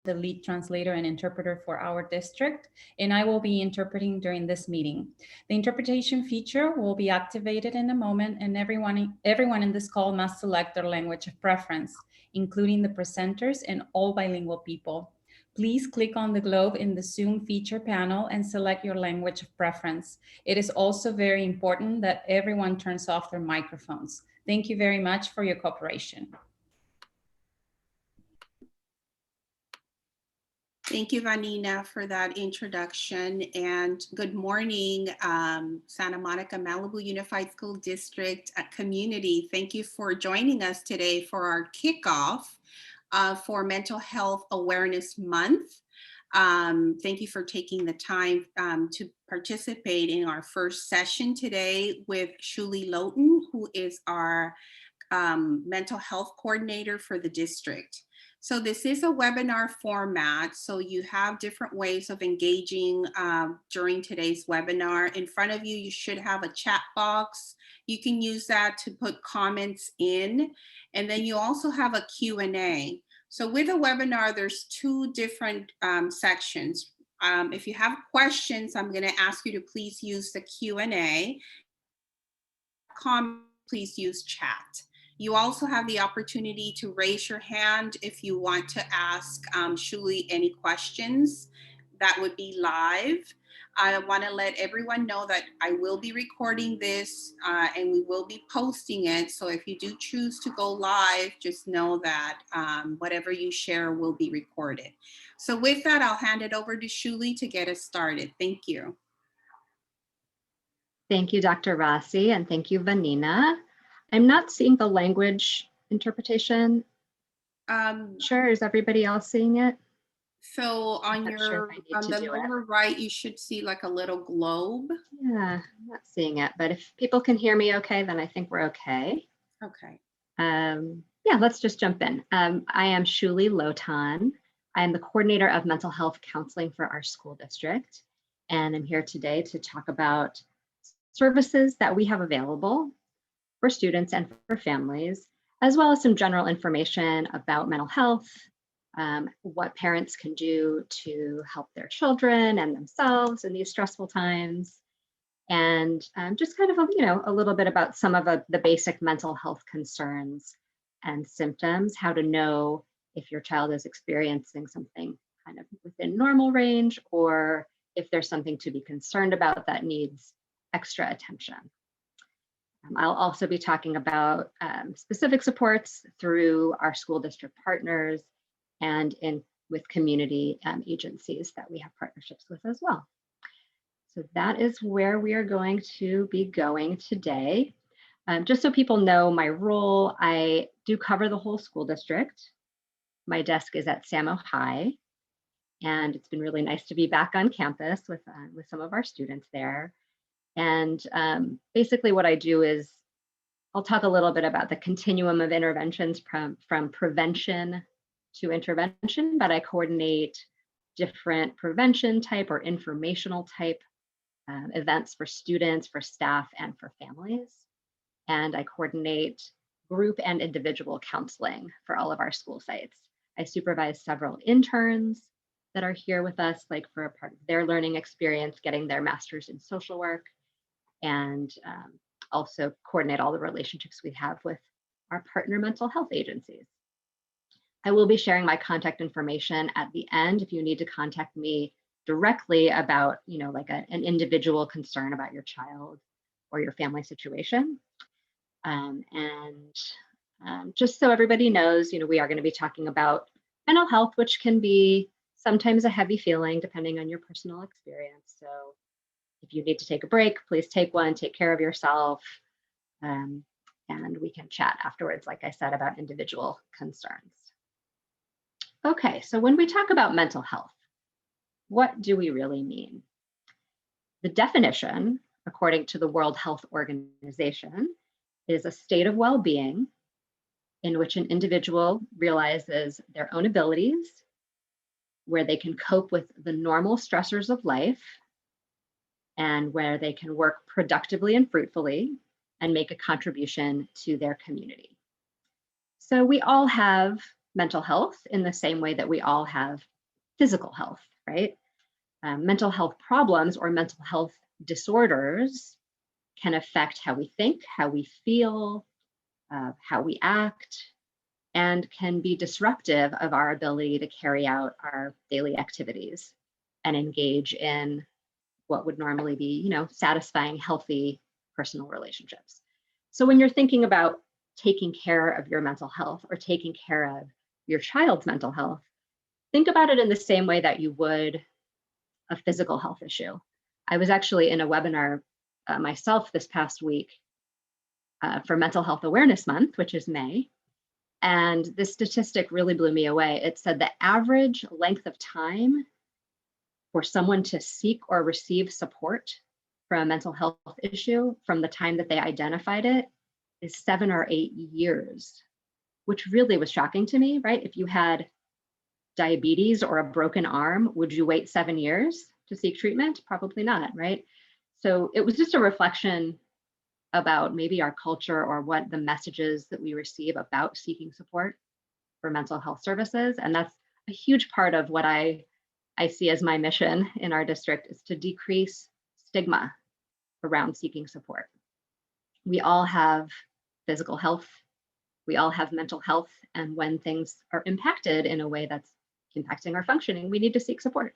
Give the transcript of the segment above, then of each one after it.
the lead translator and interpreter for our district, and I will be interpreting during this meeting. The interpretation feature will be activated in a moment, and everyone in this call must select their language of preference, including the presenters and all bilingual people. Please click on the globe in the Zoom feature panel and select your language of preference. It is also very important that everyone turns off their microphones. Thank you very much for your cooperation. Thank you, Vanina, for that introduction, and good morning, Santa Monica Malibu Unified School District community. Thank you for joining us today for our kickoff for Mental Health Awareness Month. Thank you for taking the time to participate in our first session today with Shuli Lotan, who is our mental health coordinator for the district. So this is a webinar format, so you have different ways of engaging during today's webinar. In front of you, you should have a chat box. You can use that to put comments in, and then you also have a Q&A. So with a webinar, there's two different sections. If you have questions, I'm going to ask you to please use the Q&A. Comment, please use chat. You also have the opportunity to raise your hand if you want to ask Shuli any questions. That would be live. I want to let everyone know that I will be recording this and we will be posting it. So if you do choose to go live, just know that whatever you share will be recorded. So with that, I'll hand it over to Shuli to get us started. Thank you. Thank you, Dr. Rossi, and thank you, Vanina. I'm not seeing the language interpretation. Sure, is everybody else seeing it? So on the lower right, you should see like a little globe. Yeah, I'm not seeing it, but if people can hear me okay, then I think we're okay. Okay. Yeah, let's just jump in. I am Shuli Lotan. I am the coordinator of mental health counseling for our school district, and I'm here today to talk about services that we have available for students and for families, as well as some general information about mental health, what parents can do to help their children and themselves in these stressful times, and just kind of a little bit about some of the basic mental health concerns and symptoms, how to know if your child is experiencing something kind of within normal range, or if there's something to be concerned about that needs extra attention. I'll also be talking about specific supports through our school district partners and with community agencies that we have partnerships with as well. So that is where we are going to be going today. Just so people know my role, I do cover the whole school district. My desk is at Samo High, and it's been really nice to be back on campus with some of our students there. And basically what I do is I'll talk a little bit about the continuum of interventions from prevention to intervention, but I coordinate different prevention type or informational type events for students, for staff, and for families. And I coordinate group and individual counseling for all of our school sites. I supervise several interns that are here with us, like for a part of their learning experience, getting their master's in social work, and also coordinate all the relationships we have with our partner mental health agencies. I will be sharing my contact information at the end if you need to contact me directly about, like an individual concern about your child or your family situation. Just so everybody knows, we are going to be talking about mental health, which can be sometimes a heavy feeling depending on your personal experience. So if you need to take a break, please take one, take care of yourself, and we can chat afterwards, like I said, about individual concerns. Okay, so when we talk about mental health, what do we really mean? The definition, according to the World Health Organization, is a state of well-being in which an individual realizes their own abilities, where they can cope with the normal stressors of life, and where they can work productively and fruitfully and make a contribution to their community. So we all have mental health in the same way that we all have physical health, right? Mental health problems or mental health disorders can affect how we think, how we feel, how we act, and can be disruptive of our ability to carry out our daily activities and engage in what would normally be, satisfying, healthy personal relationships. So when you're thinking about taking care of your mental health or taking care of your child's mental health, think about it in the same way that you would a physical health issue. I was actually in a webinar myself this past week for Mental Health Awareness Month, which is May. And this statistic really blew me away. It said the average length of time for someone to seek or receive support for a mental health issue from the time that they identified it is 7 or 8 years, which really was shocking to me, right? If you had diabetes or a broken arm, would you wait 7 years to seek treatment? Probably not, right? So it was just a reflection about maybe our culture or what the messages that we receive about seeking support for mental health services. And that's a huge part of what I see as my mission in our district, is to decrease stigma around seeking support. We all have physical health, we all have mental health, and when things are impacted in a way that's impacting our functioning, we need to seek support.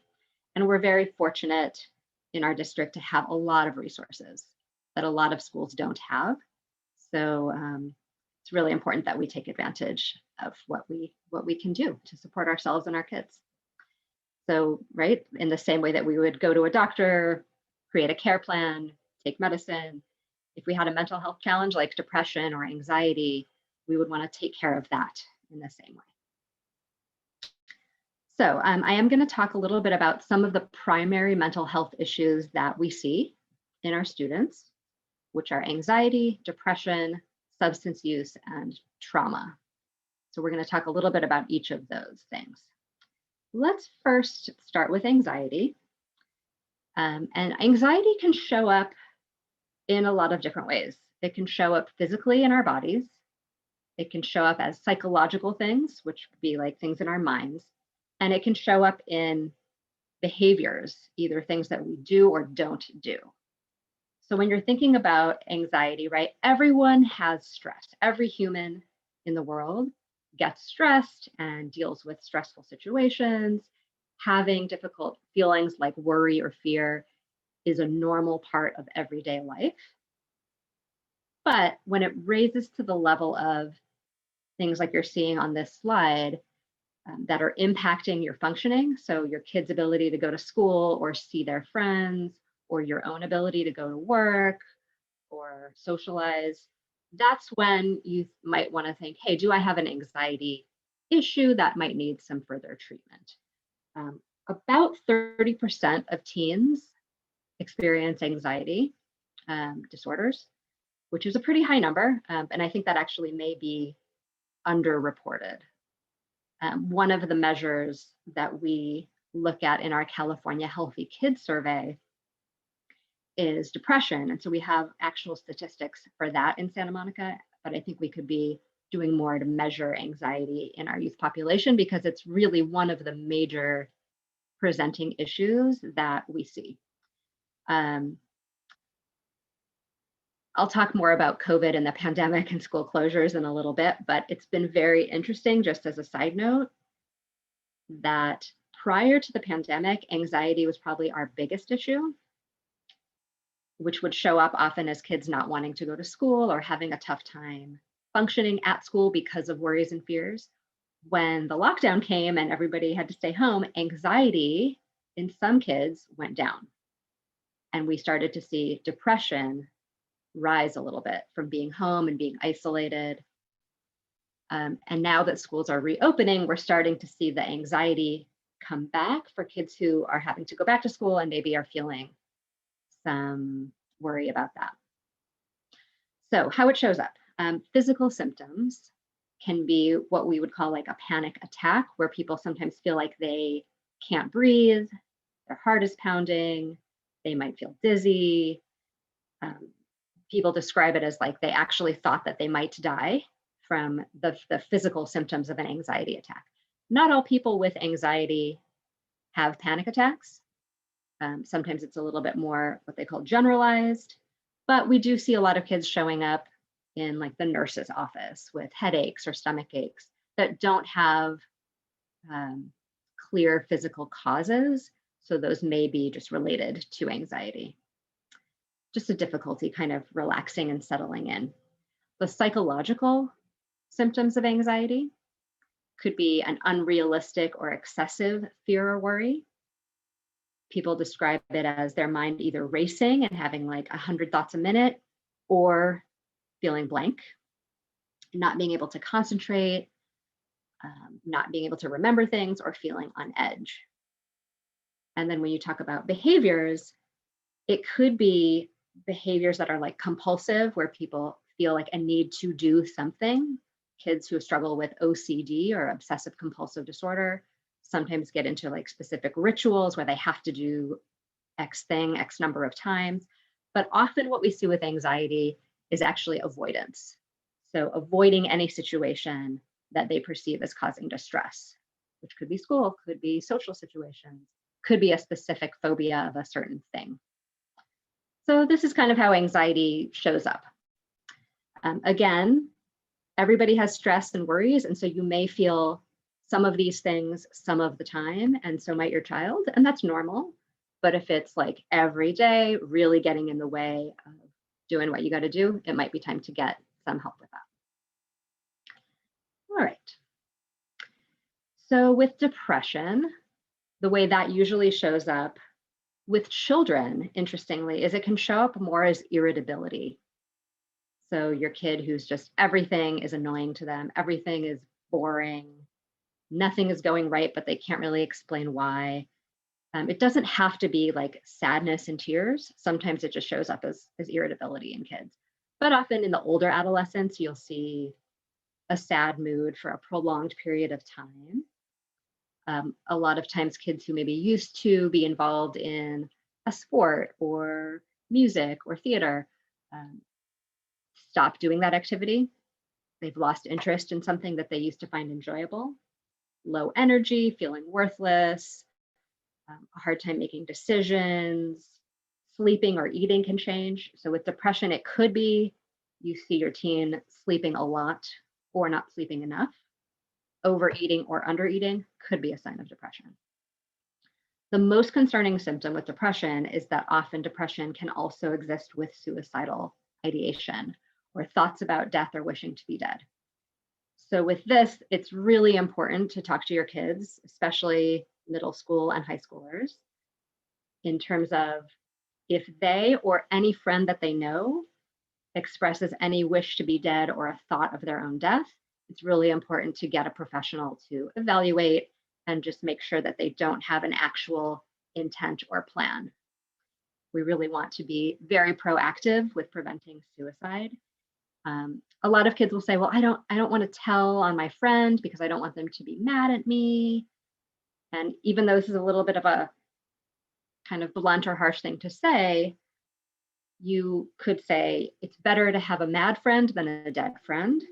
And we're very fortunate in our district to have a lot of resources that a lot of schools don't have. So it's really important that we take advantage of what we can do to support ourselves and our kids. So, right, in the same way that we would go to a doctor, create a care plan, take medicine, if we had a mental health challenge like depression or anxiety, we would want to take care of that in the same way. So I am going to talk a little bit about some of the primary mental health issues that we see in our students, which are anxiety, depression, substance use, and trauma. So we're going to talk a little bit about each of those things. Let's first start with anxiety. And anxiety can show up in a lot of different ways. It can show up physically in our bodies. It can show up as psychological things, which would be like things in our minds. And it can show up in behaviors, either things that we do or don't do. So when you're thinking about anxiety, right, everyone has stress. Every human in the world gets stressed and deals with stressful situations. Having difficult feelings like worry or fear is a normal part of everyday life. But when it raises to the level of things like you're seeing on this slide that are impacting your functioning, so your kids' ability to go to school or see their friends, or your own ability to go to work or socialize, that's when you might want to think, hey, do I have an anxiety issue that might need some further treatment? About 30% of teens experience anxiety disorders, which is a pretty high number. And I think that actually may be underreported. One of the measures that we look at in our California Healthy Kids Survey is depression. And so we have actual statistics for that in Santa Monica, but I think we could be doing more to measure anxiety in our youth population because it's really one of the major presenting issues that we see. I'll talk more about COVID and the pandemic and school closures in a little bit, but it's been very interesting, just as a side note, that prior to the pandemic, anxiety was probably our biggest issue, which would show up often as kids not wanting to go to school or having a tough time functioning at school because of worries and fears. When the lockdown came and everybody had to stay home, anxiety in some kids went down. And we started to see depression rise a little bit from being home and being isolated. And now that schools are reopening, we're starting to see the anxiety come back for kids who are having to go back to school and maybe are feeling some worry about that. So how it shows up. Physical symptoms can be what we would call like a panic attack, where people sometimes feel like they can't breathe, their heart is pounding, they might feel dizzy. People describe it as like they actually thought that they might die from the physical symptoms of an anxiety attack. Not all people with anxiety have panic attacks. Sometimes it's a little bit more what they call generalized, but we do see a lot of kids showing up in like the nurse's office with headaches or stomach aches that don't have clear physical causes. So those may be just related to anxiety. Just a difficulty kind of relaxing and settling in. The psychological symptoms of anxiety could be an unrealistic or excessive fear or worry. People describe it as their mind either racing and having like 100 thoughts a minute, or feeling blank, not being able to concentrate, not being able to remember things, or feeling on edge. And then when you talk about behaviors, it could be behaviors that are like compulsive, where people feel like a need to do something. Kids who struggle with OCD or obsessive compulsive disorder sometimes get into like specific rituals where they have to do X thing X number of times. But often what we see with anxiety is actually avoidance. So avoiding any situation that they perceive as causing distress, which could be school, could be social situations, could be a specific phobia of a certain thing. So this is kind of how anxiety shows up. Again, everybody has stress and worries, and so you may feel some of these things some of the time, and so might your child, and that's normal. But if it's like every day really getting in the way of doing what you got to do, it might be time to get some help with that. All right. So with depression, the way that usually shows up with children, interestingly, is it can show up more as irritability. So your kid who's just everything is annoying to them, everything is boring, nothing is going right, but they can't really explain why. It doesn't have to be like sadness and tears. Sometimes it just shows up as irritability in kids. But often in the older adolescents, you'll see a sad mood for a prolonged period of time. A lot of times kids who maybe used to be involved in a sport or music or theater stop doing that activity. They've lost interest in something that they used to find enjoyable. Low energy, feeling worthless, a hard time making decisions, sleeping or eating can change. So with depression, it could be you see your teen sleeping a lot or not sleeping enough. Overeating or undereating could be a sign of depression. The most concerning symptom with depression is that often depression can also exist with suicidal ideation or thoughts about death or wishing to be dead. So with this, it's really important to talk to your kids, especially middle school and high schoolers, in terms of if they or any friend that they know expresses any wish to be dead or a thought of their own death, it's really important to get a professional to evaluate and just make sure that they don't have an actual intent or plan. We really want to be very proactive with preventing suicide. A lot of kids will say, well, I don't want to tell on my friend because I don't want them to be mad at me. And even though this is a little bit of a kind of blunt or harsh thing to say, you could say it's better to have a mad friend than a dead friend.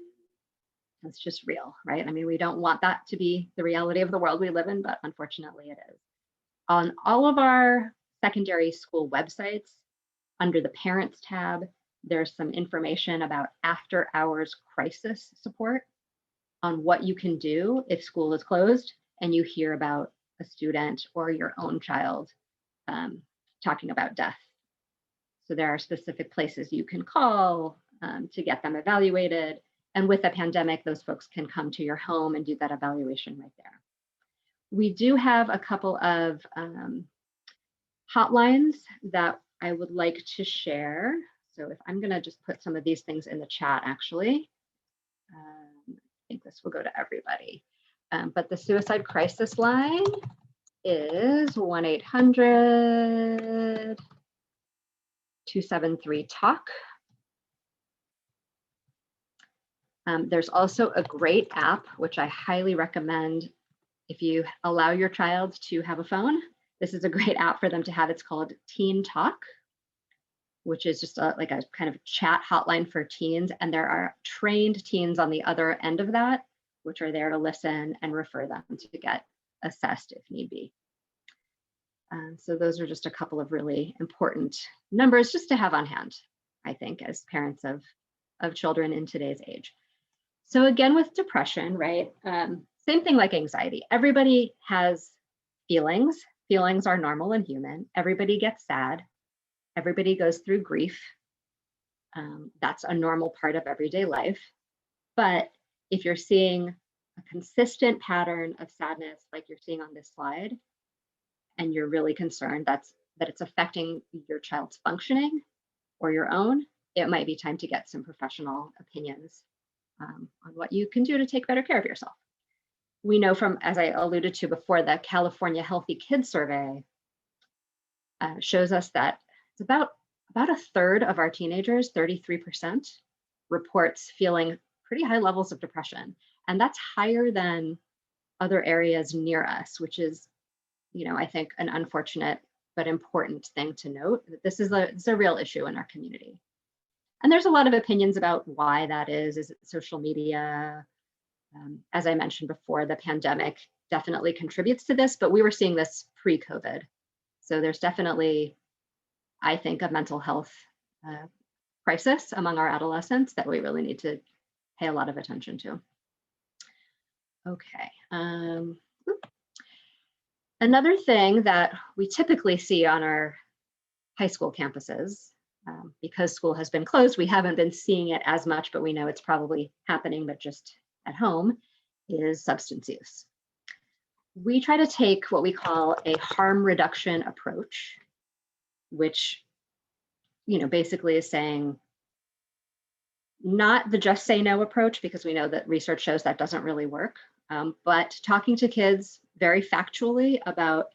That's just real, right? I mean, we don't want that to be the reality of the world we live in, but unfortunately it is. On all of our secondary school websites, under the Parents tab, there's some information about after hours crisis support on what you can do if school is closed and you hear about a student or your own child talking about death. So there are specific places you can call to get them evaluated. And with the pandemic, those folks can come to your home and do that evaluation right there. We do have a couple of hotlines that I would like to share. So if I'm gonna just put some of these things in the chat, actually, I think this will go to everybody. But the suicide crisis line is 1-800-273-TALK. There's also a great app, which I highly recommend if you allow your child to have a phone. This is a great app for them to have. It's called Teen Talk. which is just like a kind of chat hotline for teens. And there are trained teens on the other end of that, which are there to listen and refer them to get assessed if need be. So those are just a couple of really important numbers just to have on hand, I think, as parents of children in today's age. So again, with depression, right? Same thing like anxiety. Everybody has feelings. Feelings are normal and human. Everybody gets sad. Everybody goes through grief. That's a normal part of everyday life. But if you're seeing a consistent pattern of sadness like you're seeing on this slide, and you're really concerned that it's affecting your child's functioning or your own, it might be time to get some professional opinions on what you can do to take better care of yourself. We know from, as I alluded to before, the California Healthy Kids Survey shows us that it's about a third of our teenagers, 33%, reports feeling pretty high levels of depression. And that's higher than other areas near us, which is, I think an unfortunate but important thing to note, that this is a real issue in our community. And there's a lot of opinions about why that is. Is it social media? As I mentioned before, the pandemic definitely contributes to this, but we were seeing this pre-COVID. So there's definitely, I think, a mental health crisis among our adolescents that we really need to pay a lot of attention to. Okay. Another thing that we typically see on our high school campuses, because school has been closed, we haven't been seeing it as much, but we know it's probably happening, but just at home, is substance use. We try to take what we call a harm reduction approach, which, basically is saying not the just say no approach, because we know that research shows that doesn't really work, but talking to kids very factually about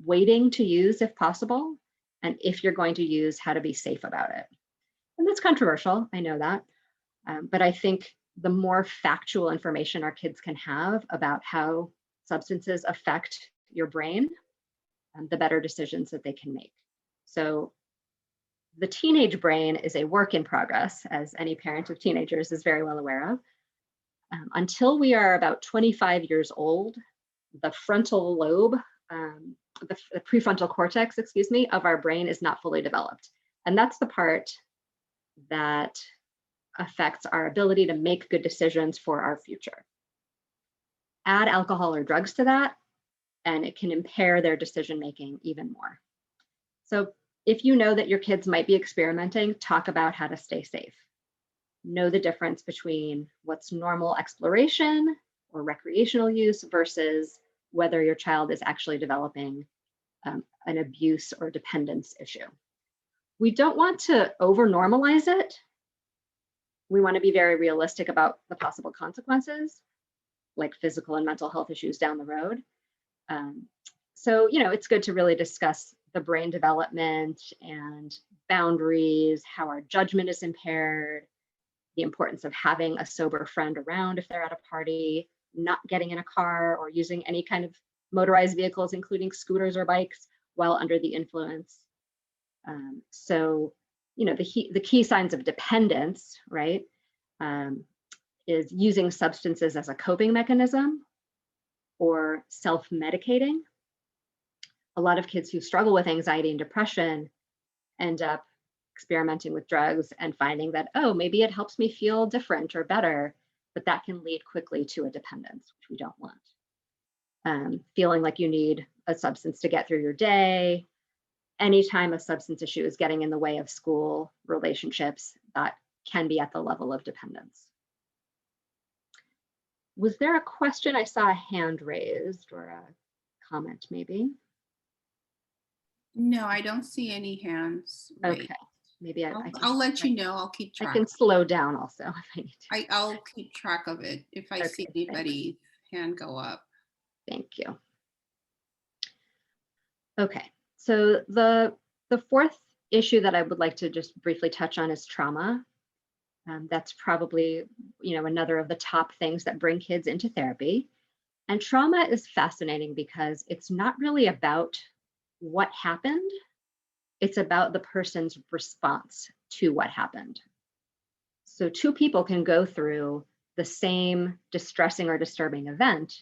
waiting to use if possible, and if you're going to use, how to be safe about it. And that's controversial, I know that, but I think the more factual information our kids can have about how substances affect your brain, the better decisions that they can make. So the teenage brain is a work in progress, as any parent of teenagers is very well aware of. Until we are about 25 years old, the frontal lobe, the prefrontal cortex, of our brain is not fully developed. And that's the part that affects our ability to make good decisions for our future. Add alcohol or drugs to that, and it can impair their decision-making even more. So if you know that your kids might be experimenting, talk about how to stay safe. Know the difference between what's normal exploration or recreational use versus whether your child is actually developing an abuse or dependence issue. We don't want to over-normalize it. We want to be very realistic about the possible consequences, like physical and mental health issues down the road. So, it's good to really discuss the brain development and boundaries, how our judgment is impaired, the importance of having a sober friend around if they're at a party, not getting in a car or using any kind of motorized vehicles, including scooters or bikes, while under the influence. So, the key signs of dependence, right, is using substances as a coping mechanism or self-medicating. A lot of kids who struggle with anxiety and depression end up experimenting with drugs and finding that, oh, maybe it helps me feel different or better, but that can lead quickly to a dependence, which we don't want. Feeling like you need a substance to get through your day. Anytime a substance issue is getting in the way of school, relationships, that can be at the level of dependence. Was there a question? I saw a hand raised or a comment maybe. No, I don't see any hands raised. Okay, maybe I'll let you know. I'll keep track. I can slow down also if I need to. I'll keep track of it if I see anybody's hand go up. Thank you. Okay, so the fourth issue that I would like to just briefly touch on is trauma. That's probably, another of the top things that bring kids into therapy. And trauma is fascinating because it's not really about what happened. It's about the person's response to what happened. So two people can go through the same distressing or disturbing event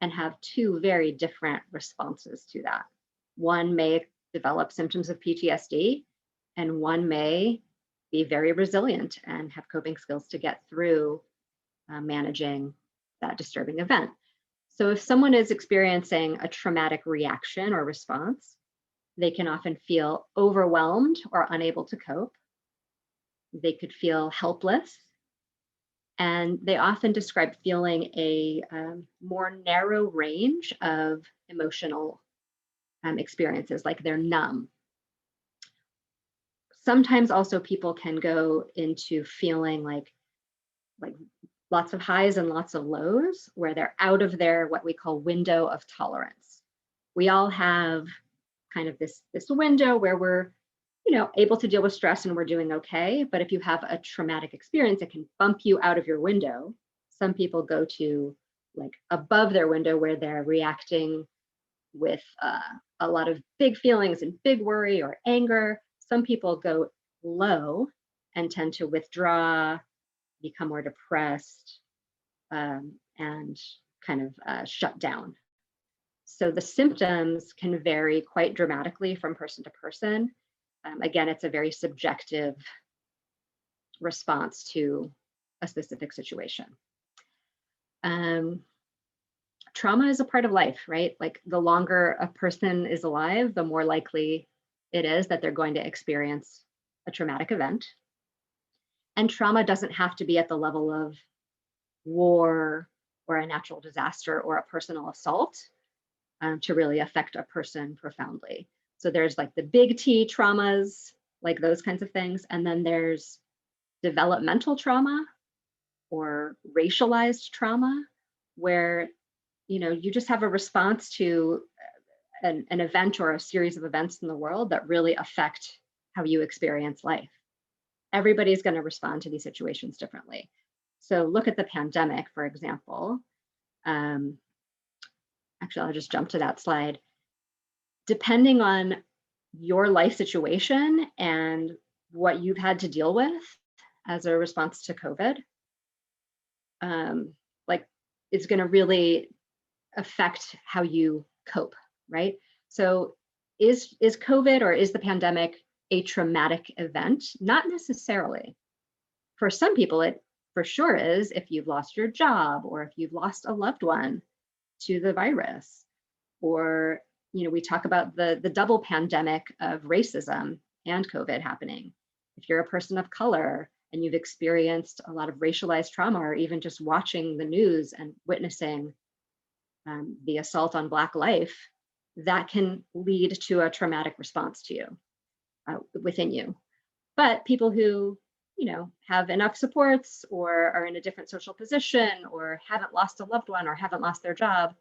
and have two very different responses to that. One may develop symptoms of PTSD, and one may be very resilient and have coping skills to get through managing that disturbing event. So if someone is experiencing a traumatic reaction or response, they can often feel overwhelmed or unable to cope. They could feel helpless. And they often describe feeling a more narrow range of emotional experiences, like they're numb. Sometimes also people can go into feeling like lots of highs and lots of lows, where they're out of their what we call window of tolerance. We all have kind of this window where we're able to deal with stress and we're doing okay. But if you have a traumatic experience, it can bump you out of your window. Some people go to like above their window where they're reacting with a lot of big feelings and big worry or anger. Some people go low and tend to withdraw, become more depressed, and kind of shut down. So the symptoms can vary quite dramatically from person to person. Again, it's a very subjective response to a specific situation. Trauma is a part of life, right? Like the longer a person is alive, the more likely it is that they're going to experience a traumatic event. And trauma doesn't have to be at the level of war or a natural disaster or a personal assault to really affect a person profoundly. So there's like the big T traumas, like those kinds of things. And then there's developmental trauma or racialized trauma, where you just have a response to an event or a series of events in the world that really affect how you experience life. Everybody's going to respond to these situations differently. So look at the pandemic, for example. Actually, I'll just jump to that slide. Depending on your life situation and what you've had to deal with as a response to COVID, it's going to really affect how you cope, right? So is COVID or is the pandemic a traumatic event? Not necessarily. For some people, it for sure is, if you've lost your job or if you've lost a loved one to the virus. Or, we talk about the double pandemic of racism and COVID happening. If you're a person of color and you've experienced a lot of racialized trauma, or even just watching the news and witnessing the assault on Black life, that can lead to a traumatic response to you, within you. But people who, have enough supports or are in a different social position or haven't lost a loved one or haven't lost their job,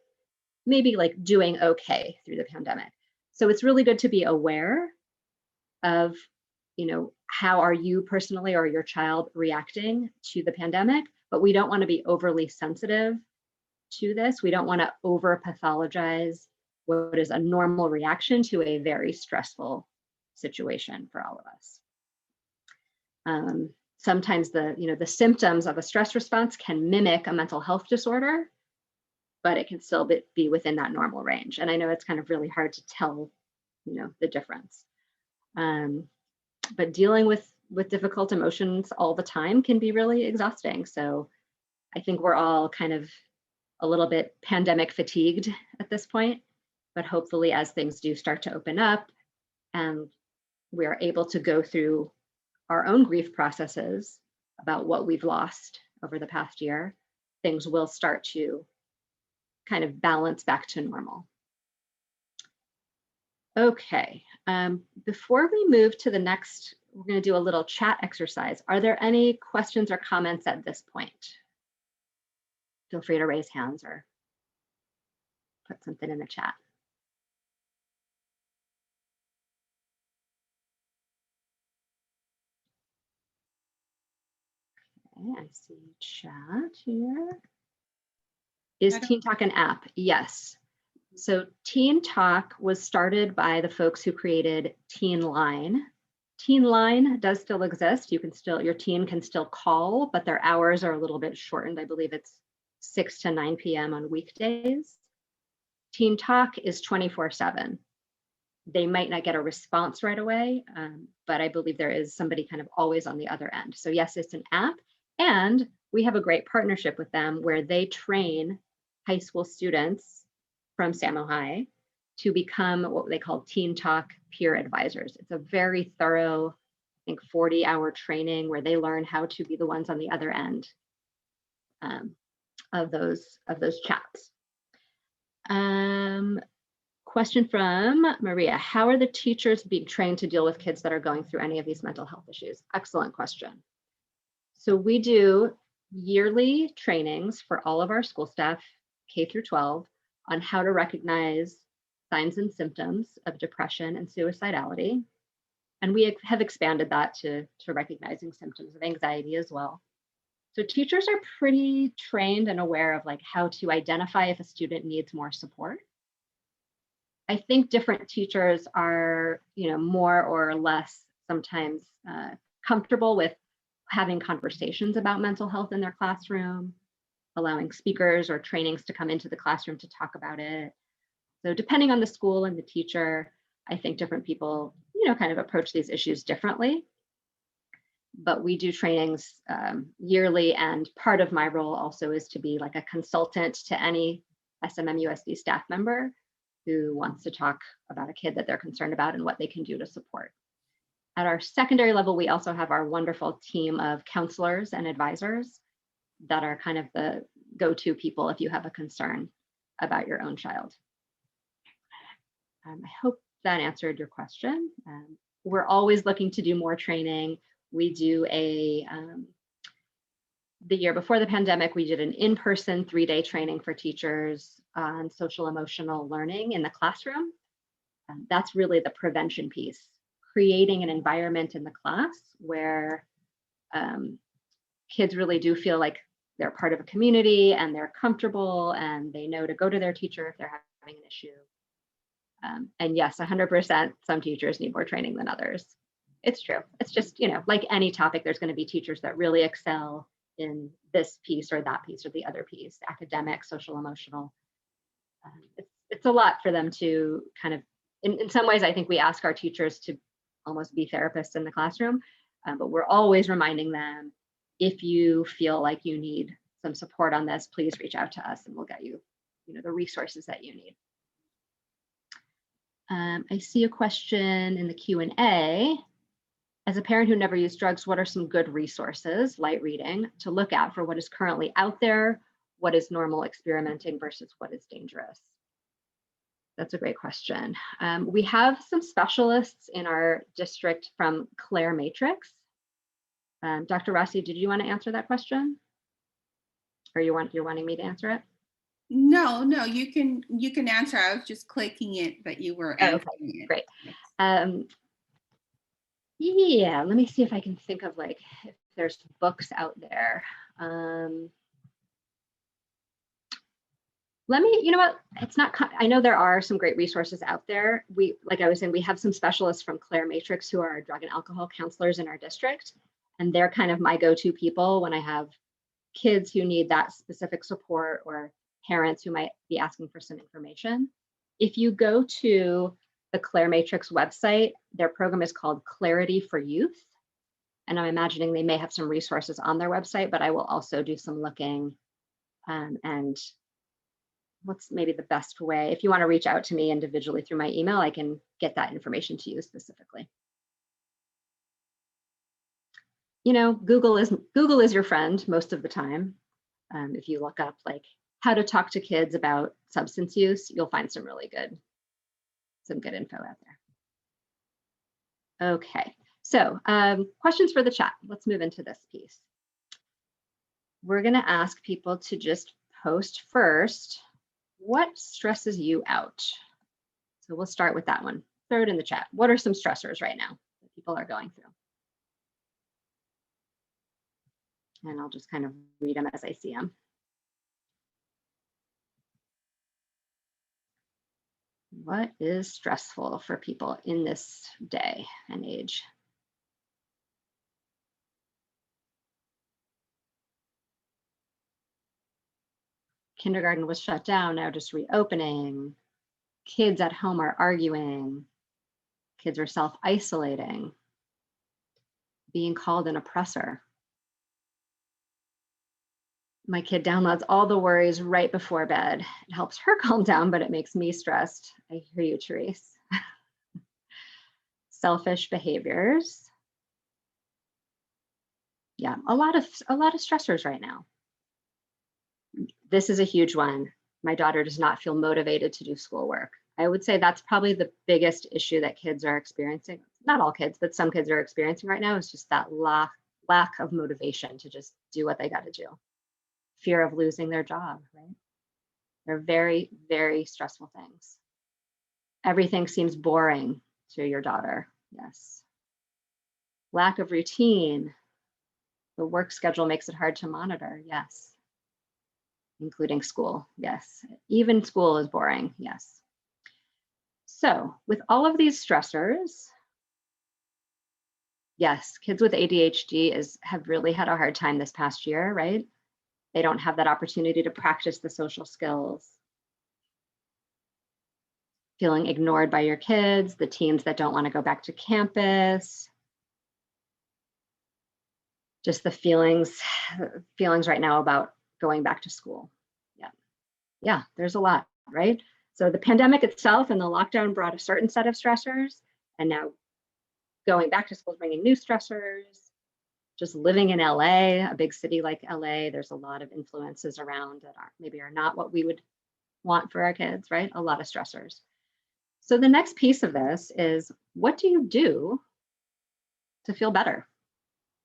maybe like doing okay through the pandemic. So it's really good to be aware of, how are you personally or your child reacting to the pandemic, but we don't want to be overly sensitive to this. We don't want to over pathologize what is a normal reaction to a very stressful situation for all of us. Sometimes the symptoms of a stress response can mimic a mental health disorder, but it can still be within that normal range. And I know it's kind of really hard to tell, the difference. But dealing with difficult emotions all the time can be really exhausting. So I think we're all kind of a little bit pandemic fatigued at this point, but hopefully as things do start to open up and we are able to go through our own grief processes about what we've lost over the past year, things will start to kind of balance back to normal. Okay, before we move to the next, we're going to do a little chat exercise. Are there any questions or comments at this point? Feel free to raise hands or put something in the chat. Okay, I see chat here. Is Teen Talk an app? Yes. So Teen Talk was started by the folks who created Teen Line. Teen Line does still exist. You can still, your teen can still call, but their hours are a little bit shortened. I believe it's 6 to 9 p.m. on weekdays. Teen Talk is 24/7. They might not get a response right away, but I believe there is somebody kind of always on the other end. So yes, it's an app, and we have a great partnership with them where they train high school students from Samo High to become what they call Teen Talk peer advisors. It's a very thorough, I think, 40-hour training where they learn how to be the ones on the other end of those chats. Question from Maria: how are the teachers being trained to deal with kids that are going through any of these mental health issues? Excellent question. So we do yearly trainings for all of our school staff, K through 12, on how to recognize signs and symptoms of depression and suicidality. And we have expanded that to recognizing symptoms of anxiety as well. So teachers are pretty trained and aware of like how to identify if a student needs more support. I think different teachers are, more or less sometimes comfortable with having conversations about mental health in their classroom, allowing speakers or trainings to come into the classroom to talk about it. So depending on the school and the teacher, I think different people, kind of approach these issues differently. But we do trainings yearly, and part of my role also is to be like a consultant to any SMMUSD staff member who wants to talk about a kid that they're concerned about and what they can do to support. At our secondary level, we also have our wonderful team of counselors and advisors that are kind of the go-to people if you have a concern about your own child. I hope that answered your question. We're always looking to do more training. We do the year before the pandemic, we did an in-person 3-day training for teachers on social emotional learning in the classroom. That's really the prevention piece, creating an environment in the class where kids really do feel like they're part of a community and they're comfortable and they know to go to their teacher if they're having an issue. And yes, 100%, some teachers need more training than others. It's true. It's just, like any topic, there's going to be teachers that really excel in this piece or that piece or the other piece, academic, social, emotional. It's a lot for them to kind of, in some ways, I think we ask our teachers to almost be therapists in the classroom, but we're always reminding them, if you feel like you need some support on this, please reach out to us and we'll get you, the resources that you need. I see a question in the Q&A. As a parent who never used drugs, what are some good resources, light reading, to look at for what is currently out there? What is normal experimenting versus what is dangerous? That's a great question. We have some specialists in our district from Claire Matrix. Dr. Rossi, did you want to answer that question? Or you're wanting me to answer it? No, you can answer. I was just clicking it, but you were answering it. Great. Yeah, let me see if I can think of like if there's books out there. Let me, it's not, I know there are some great resources out there. Like I was saying, we have some specialists from Claire Matrix who are drug and alcohol counselors in our district. And they're kind of my go-to people when I have kids who need that specific support or parents who might be asking for some information. If you go to the Claire Matrix website, their program is called Clarity for Youth. And I'm imagining they may have some resources on their website, but I will also do some looking. And what's maybe the best way? If you want to reach out to me individually through my email, I can get that information to you specifically. Google is your friend most of the time. If you look up like how to talk to kids about substance use, you'll find some good info out there. Okay, so questions for the chat. Let's move into this piece. We're going to ask people to just post first, what stresses you out? So we'll start with that one. Throw it in the chat. What are some stressors right now that people are going through? And I'll just kind of read them as I see them. What is stressful for people in this day and age? Kindergarten was shut down, now just reopening. Kids at home are arguing. Kids are self-isolating. Being called an oppressor. My kid downloads all the worries right before bed. It helps her calm down, but it makes me stressed. I hear you, Therese. Selfish behaviors. Yeah, a lot of stressors right now. This is a huge one. My daughter does not feel motivated to do schoolwork. I would say that's probably the biggest issue that kids are experiencing. Not all kids, but some kids are experiencing right now, is just that lack of motivation to just do what they got to do. Fear of losing their job, right? They're very, very stressful things. Everything seems boring to your daughter. Yes. Lack of routine. The work schedule makes it hard to monitor. Yes. Including school. Yes. Even school is boring. Yes. So with all of these stressors, yes, kids with ADHD have really had a hard time this past year, right? They don't have that opportunity to practice the social skills. Feeling ignored by your kids, the teens that don't want to go back to campus. Just the feelings right now about going back to school. Yeah, there's a lot, right? So the pandemic itself and the lockdown brought a certain set of stressors, and now going back to school is bringing new stressors. Just living in LA, a big city like LA, there's a lot of influences around that maybe are not what we would want for our kids, right? A lot of stressors. So the next piece of this is, what do you do to feel better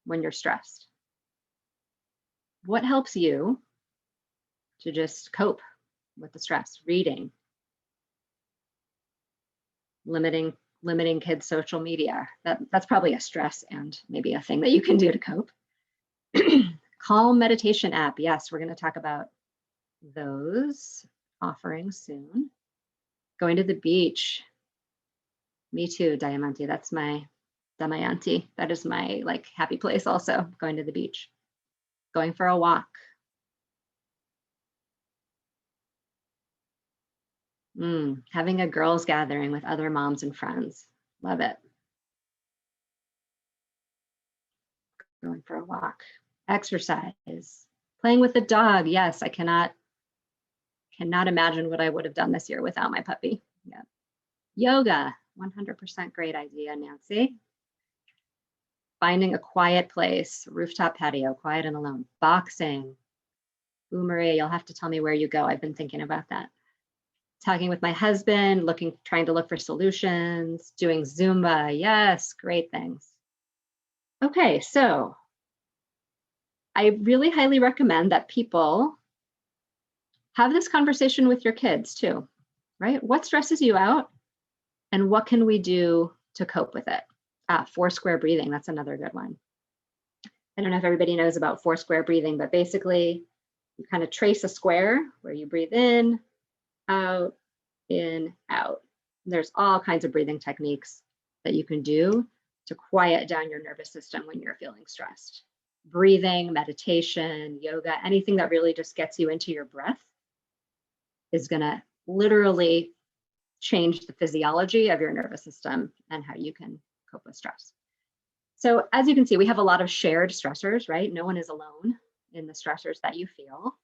when you're stressed? What helps you to just cope with the stress? Reading, limiting kids' social media. That's probably a stress and maybe a thing that you can do to cope. Calm meditation app. Yes, we're going to talk about those offerings soon. Going to the beach. Me too, Diamante. That's my Damayanti. That is my like happy place also, going to the beach. Going for a walk. Having a girls' gathering with other moms and friends. Love it. Going for a walk. Exercise. Playing with the dog. Yes, I cannot imagine what I would have done this year without my puppy. Yeah. Yoga. 100% great idea, Nancy. Finding a quiet place, rooftop patio, quiet and alone. Boxing. Ooh, Maria, you'll have to tell me where you go. I've been thinking about that. Talking with my husband, trying to look for solutions, doing Zumba. Yes, great things. Okay, so I really highly recommend that people have this conversation with your kids too, right? What stresses you out and what can we do to cope with it? 4 square breathing, that's another good one. I don't know if everybody knows about 4 square breathing, but basically you kind of trace a square where you breathe in, out, in, out. There's all kinds of breathing techniques that you can do to quiet down your nervous system when you're feeling stressed. Breathing, meditation, yoga, anything that really just gets you into your breath is going to literally change the physiology of your nervous system and how you can cope with stress. So as you can see, we have a lot of shared stressors, right? No one is alone in the stressors that you feel.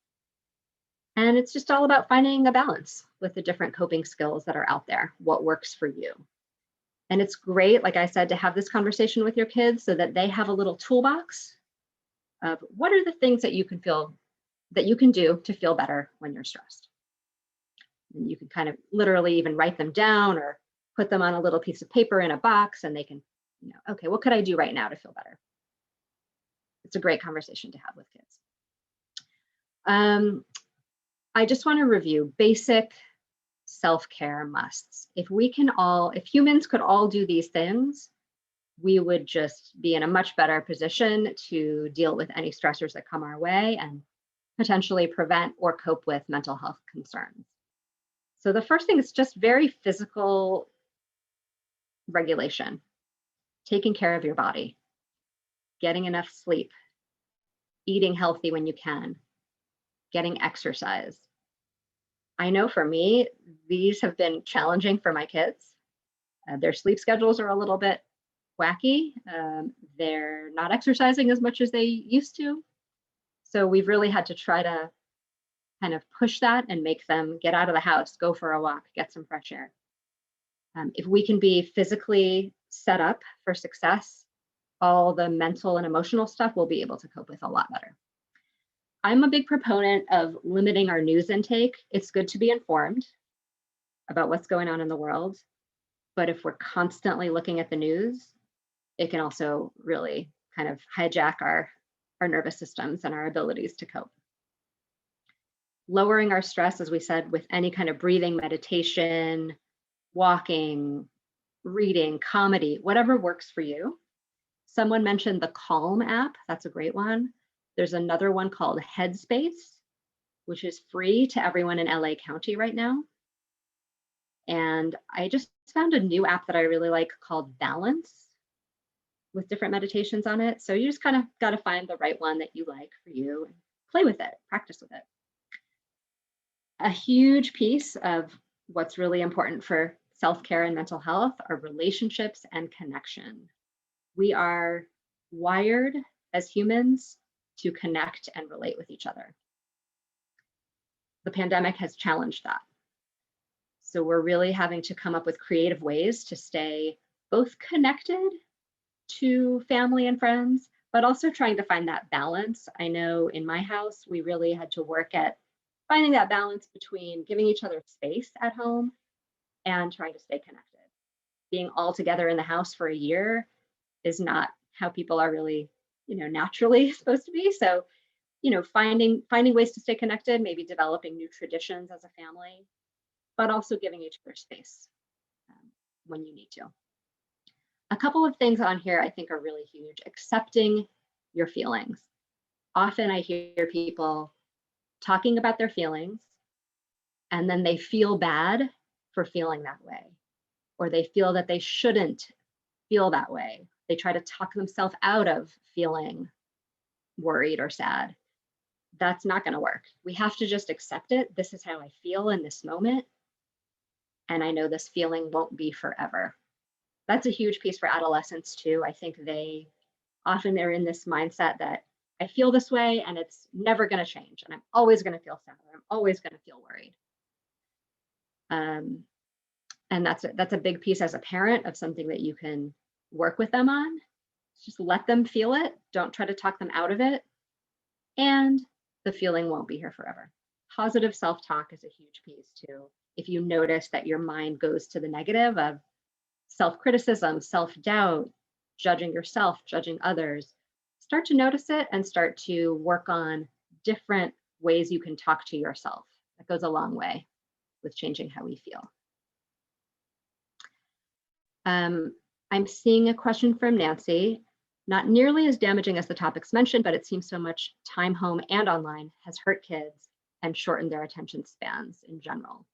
And it's just all about finding a balance with the different coping skills that are out there, what works for you. And it's great, like I said, to have this conversation with your kids so that they have a little toolbox of what are the things that you can do to feel better when you're stressed. And you can kind of literally even write them down or put them on a little piece of paper in a box, and they can, okay, what could I do right now to feel better? It's a great conversation to have with kids. I just want to review basic self-care musts. If humans could all do these things, we would just be in a much better position to deal with any stressors that come our way and potentially prevent or cope with mental health concerns. So the first thing is just very physical regulation, taking care of your body, getting enough sleep, eating healthy when you can, getting exercise. I know for me, these have been challenging for my kids. Their sleep schedules are a little bit wacky. They're not exercising as much as they used to. So we've really had to try to kind of push that and make them get out of the house, go for a walk, get some fresh air. If we can be physically set up for success, all the mental and emotional stuff we'll be able to cope with a lot better. I'm a big proponent of limiting our news intake. It's good to be informed about what's going on in the world, but if we're constantly looking at the news, it can also really kind of hijack our nervous systems and our abilities to cope. Lowering our stress, as we said, with any kind of breathing, meditation, walking, reading, comedy, whatever works for you. Someone mentioned the Calm app. That's a great one. There's another one called Headspace, which is free to everyone in LA County right now. And I just found a new app that I really like called Balance with different meditations on it. So you just kind of got to find the right one that you like for you and play with it, practice with it. A huge piece of what's really important for self-care and mental health are relationships and connection. We are wired as humans to connect and relate with each other. The pandemic has challenged that. So we're really having to come up with creative ways to stay both connected to family and friends, but also trying to find that balance. I know in my house, we really had to work at finding that balance between giving each other space at home and trying to stay connected. Being all together in the house for a year is not how people are really, naturally supposed to be. So, finding ways to stay connected, maybe developing new traditions as a family, but also giving each other space when you need to. A couple of things on here I think are really huge. Accepting your feelings. Often I hear people talking about their feelings, and then they feel bad for feeling that way, or they feel that they shouldn't feel that way. They try to talk themselves out of feeling worried or sad. That's not going to work. We have to just accept it. This is how I feel in this moment, and I know this feeling won't be forever. That's a huge piece for adolescents too. I think they're in this mindset that I feel this way and it's never going to change, and I'm always going to feel sad, or I'm always going to feel worried. And that's a big piece as a parent of something that you can work with them on. Just let them feel it. Don't try to talk them out of it. And the feeling won't be here forever. Positive self-talk is a huge piece too. If you notice that your mind goes to the negative of self-criticism, self-doubt, judging yourself, judging others, start to notice it and start to work on different ways you can talk to yourself. That goes a long way with changing how we feel. I'm seeing a question from Nancy. Not nearly as damaging as the topics mentioned, but it seems so much time home and online has hurt kids and shortened their attention spans in general.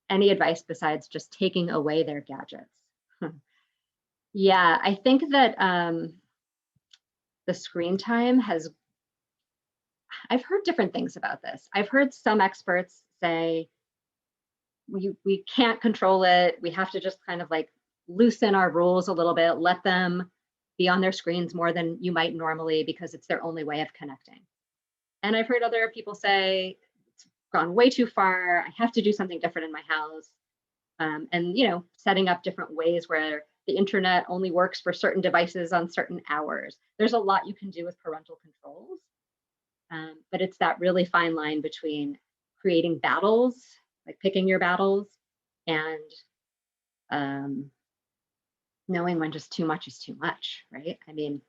Any advice besides just taking away their gadgets? Yeah, I think that the screen time I've heard different things about this. I've heard some experts say we can't control it. We have to just kind of like loosen our rules a little bit, let them be on their screens more than you might normally because it's their only way of connecting. And I've heard other people say it's gone way too far. I have to do something different in my house. And setting up different ways where the internet only works for certain devices on certain hours. There's a lot you can do with parental controls, but it's that really fine line between creating battles, like picking your battles, and knowing when just too much is too much, right? I mean,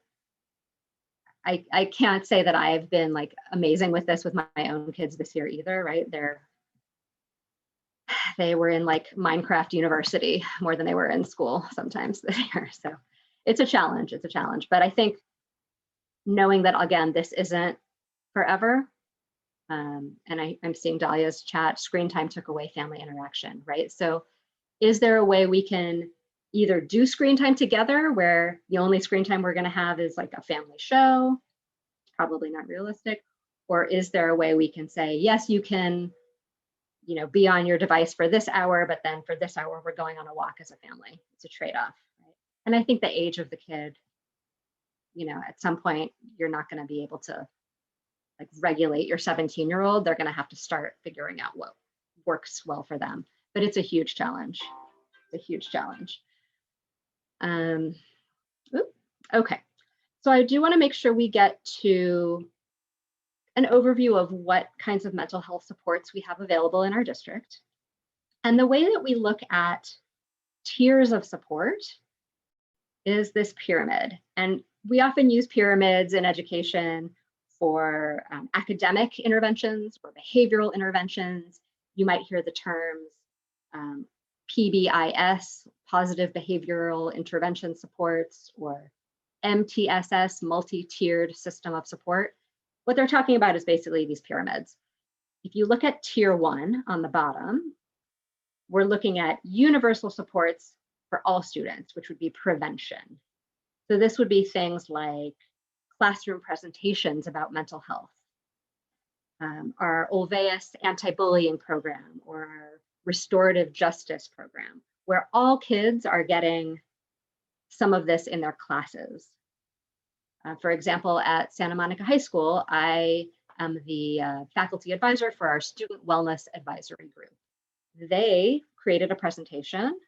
I can't say that I've been like amazing with this with my own kids this year either, right? They were in like Minecraft University more than they were in school sometimes this year. So it's a challenge, but I think knowing that, again, this isn't forever, And I'm seeing Dahlia's chat, screen time took away family interaction, right? So is there a way we can either do screen time together where the only screen time we're going to have is like a family show? Probably not realistic. Or is there a way we can say, yes, you can, you know, be on your device for this hour, but then for this hour, we're going on a walk as a family. It's a trade-off, right? And I think the age of the kid, you know, at some point, you're not going to be able to like regulate your 17-year-old. They're going to have to start figuring out what works well for them. But it's a huge challenge. It's a huge challenge. Okay, so I do want to make sure we get to an overview of what kinds of mental health supports we have available in our district. And the way that we look at tiers of support is this pyramid. And we often use pyramids in education for academic interventions or behavioral interventions. You might hear the terms PBIS, positive behavioral intervention supports, or MTSS, multi-tiered system of support. What they're talking about is basically these pyramids. If you look at tier 1 on the bottom, we're looking at universal supports for all students, which would be prevention. So this would be things like classroom presentations about mental health, our Olveus anti-bullying program, or our restorative justice program, where all kids are getting some of this in their classes. For example, at Santa Monica High School, I am the faculty advisor for our Student Wellness Advisory Group. They created a presentation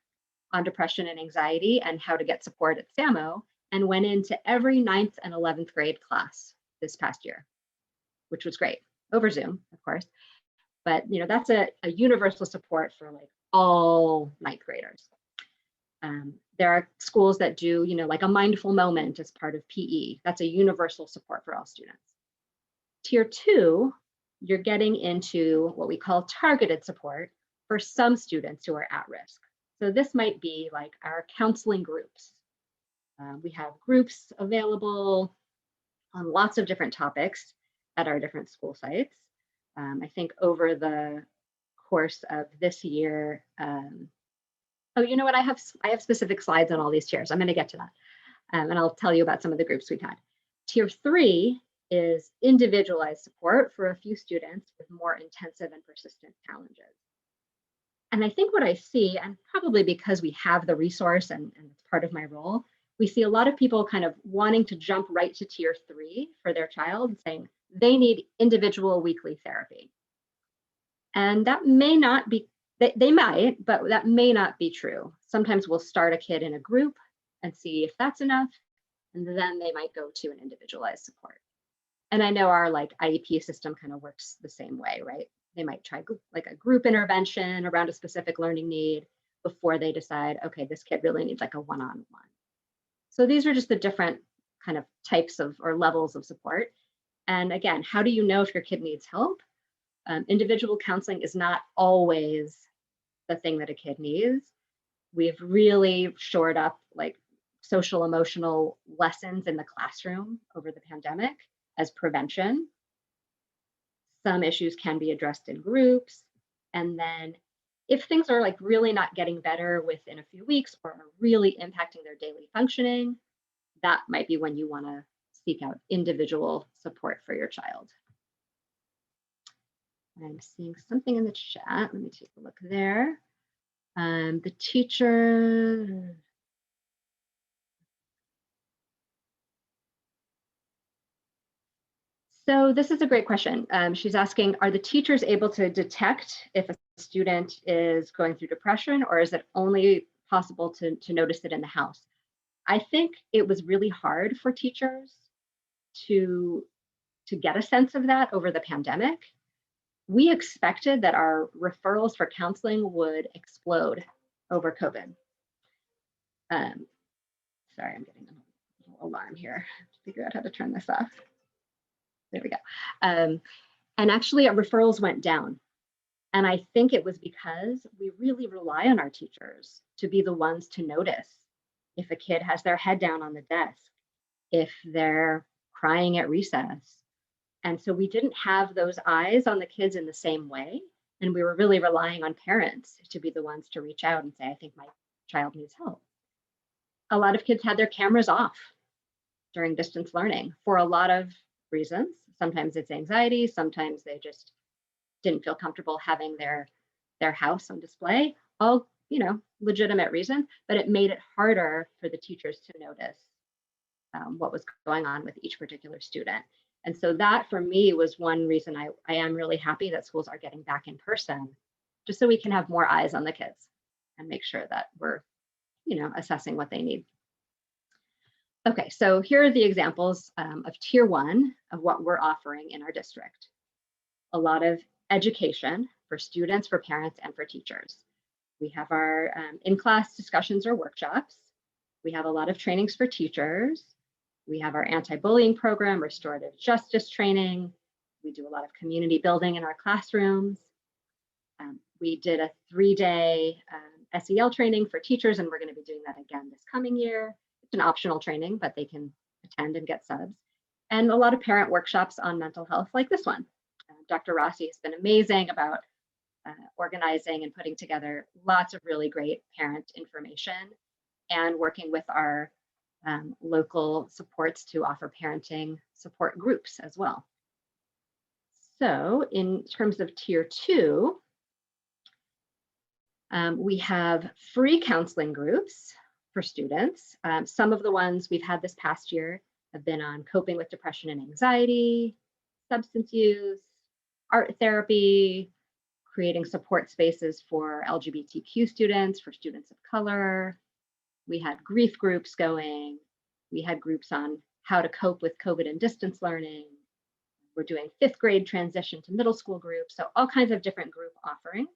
on depression and anxiety and how to get support at SAMO, and went into every 9th and 11th grade class this past year, which was great, over Zoom, of course. But you know, that's a universal support for like all 9th graders. There are schools that do, you know, like a mindful moment as part of PE. That's a universal support for all students. Tier 2, you're getting into what we call targeted support for some students who are at risk. So this might be like our counseling groups. We have groups available on lots of different topics at our different school sites. I think over the course of this year, oh, you know what? I have specific slides on all these tiers. I'm going to get to that. And I'll tell you about some of the groups we've had. Tier 3 is individualized support for a few students with more intensive and persistent challenges. And I think what I see, and probably because we have the resource and it's part of my role, we see a lot of people kind of wanting to jump right to tier 3 for their child and saying they need individual weekly therapy. And that may not be, they might, but that may not be true. Sometimes we'll start a kid in a group and see if that's enough, and then they might go to an individualized support. And I know our like IEP system kind of works the same way, right? They might try like a group intervention around a specific learning need before they decide, okay, this kid really needs like a one-on-one. So these are just the different kind of types of or levels of support. And again, how do you know if your kid needs help? Individual counseling is not always the thing that a kid needs. We've really shored up like social emotional lessons in the classroom over the pandemic as prevention. Some issues can be addressed in groups. And then if things are like really not getting better within a few weeks or are really impacting their daily functioning, that might be when you want to seek out individual support for your child. I'm seeing something in the chat. Let me take a look there. The teacher. So this is a great question. She's asking, are the teachers able to detect if a student is going through depression, or is it only possible to notice it in the house? I think it was really hard for teachers to get a sense of that over the pandemic. We expected that our referrals for counseling would explode over COVID. Sorry, I'm getting a little alarm here to figure out how to turn this off. There we go. And actually our referrals went down. And I think it was because we really rely on our teachers to be the ones to notice if a kid has their head down on the desk, if they're crying at recess, And so we didn't have those eyes on the kids in the same way. And we were really relying on parents to be the ones to reach out and say, I think my child needs help. A lot of kids had their cameras off during distance learning for a lot of reasons. Sometimes it's anxiety, sometimes they just didn't feel comfortable having their house on display, all, legitimate reasons, but it made it harder for the teachers to notice what was going on with each particular student. And so that for me was one reason I am really happy that schools are getting back in person, just so we can have more eyes on the kids and make sure that we're, assessing what they need. Okay, so here are the examples of tier 1 of what we're offering in our district. A lot of education for students, for parents, and for teachers. We have our in-class discussions or workshops. We have a lot of trainings for teachers. We have our anti-bullying program, restorative justice training. We do a lot of community building in our classrooms. We did a 3-day SEL training for teachers, and we're going to be doing that again this coming year. It's an optional training, but they can attend and get subs. And a lot of parent workshops on mental health like this one. Dr. Rossi has been amazing about organizing and putting together lots of really great parent information and working with our local supports to offer parenting support groups as well. So in terms of tier 2, we have free counseling groups for students. Some of the ones we've had this past year have been on coping with depression and anxiety, substance use, art therapy, creating support spaces for LGBTQ students, for students of color. We had grief groups going. We had groups on how to cope with COVID and distance learning. We're doing 5th grade transition to middle school groups. So all kinds of different group offerings.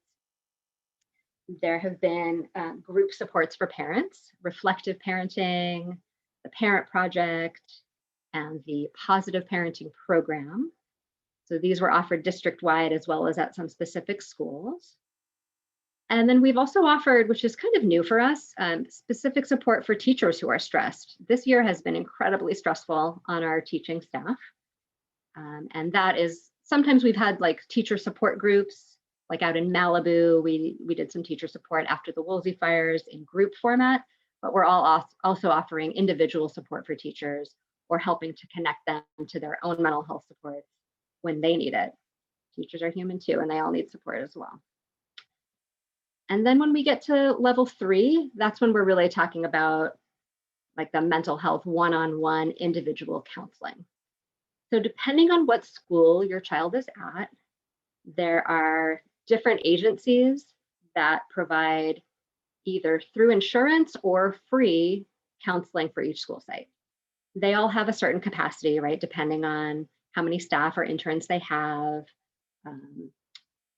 There have been group supports for parents, reflective parenting, the Parent Project, and the Positive Parenting Program. So these were offered district-wide as well as at some specific schools. And then we've also offered, which is kind of new for us, specific support for teachers who are stressed. This year has been incredibly stressful on our teaching staff. And that is, sometimes we've had like teacher support groups, like out in Malibu, we did some teacher support after the Woolsey fires in group format, but we're all also offering individual support for teachers or helping to connect them to their own mental health supports when they need it. Teachers are human too, and they all need support as well. And then when we get to level 3, that's when we're really talking about like the mental health one-on-one individual counseling. So depending on what school your child is at, there are different agencies that provide either through insurance or free counseling for each school site. They all have a certain capacity, right? Depending on how many staff or interns they have.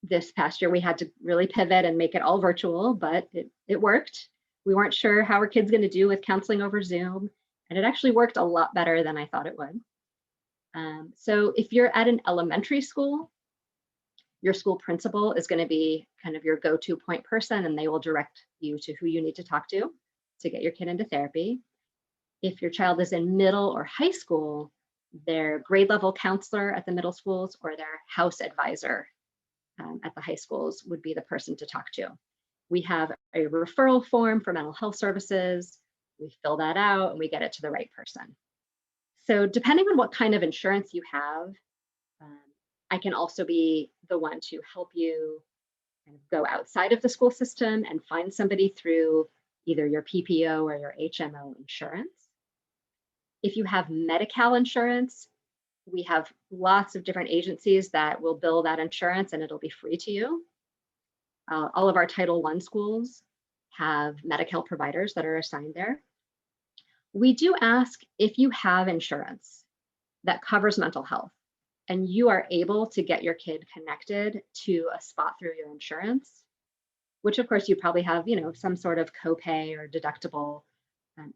This past year, we had to really pivot and make it all virtual, but it worked. We weren't sure how our kids going to do with counseling over Zoom, and it actually worked a lot better than I thought it would. So if you're at an elementary school, your school principal is going to be kind of your go-to point person, and they will direct you to who you need to talk to get your kid into therapy. If your child is in middle or high school, their grade level counselor at the middle schools or their house advisor at the high schools would be the person to talk to. We have a referral form for mental health services. We fill that out and we get it to the right person. So depending on what kind of insurance you have, I can also be the one to help you kind of go outside of the school system and find somebody through either your PPO or your HMO insurance. If you have Medi-Cal insurance, we have lots of different agencies that will bill that insurance and it'll be free to you. All of our Title I schools have Medi-Cal providers that are assigned there. We do ask if you have insurance that covers mental health and you are able to get your kid connected to a spot through your insurance, which of course you probably have, some sort of copay or deductible.